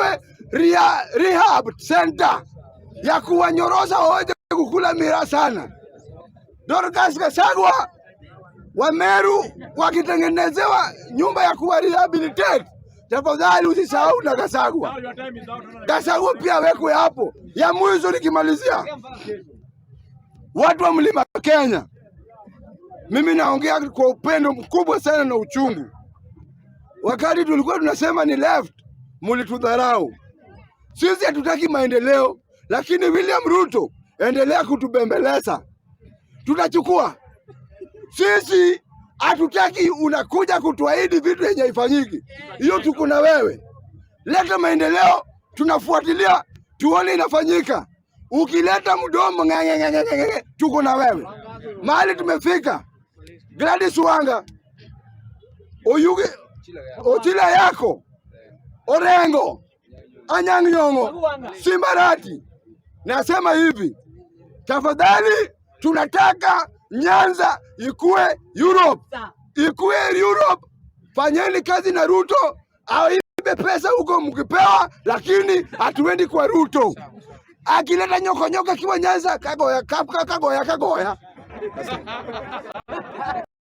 tutengenezewe Reharb center ya kuwanyorosa wote kukula mira sana. Gachagua, Wameru wakitengenezewa nyumba ya kuwa rehabilitate. Tafadhali usisahau na Gachagua. Gachagua pia wekwe hapo. Ya mwisho nikimalizia, watu wa Mlima Kenya, mimi naongea kwa upendo mkubwa sana na uchungu. Wakati tulikuwa tunasema ni left, mulitudharau. Sisi hatutaki maendeleo, lakini William Ruto endelea kutubembeleza. Tutachukua. Sisi hatutaki unakuja kutuahidi vitu yenye haifanyiki. Hiyo tuko na wewe. Leta maendeleo, tunafuatilia, tuone inafanyika. Ukileta mdomo ngenge, tuko na wewe. Mahali tumefika. Gladys Wanga, Oyuge, Ochila yako, Orengo, Anyang' Nyong'o, Simbarati. Nasema hivi, tafadhali tunataka Nyanza ikue Europe. Ikue Europe. Fanyeni kazi na Ruto, aibe pesa huko mkipewa, lakini hatuendi kwa Ruto. Akileta nyoko kiwa Nyanza, kagoya.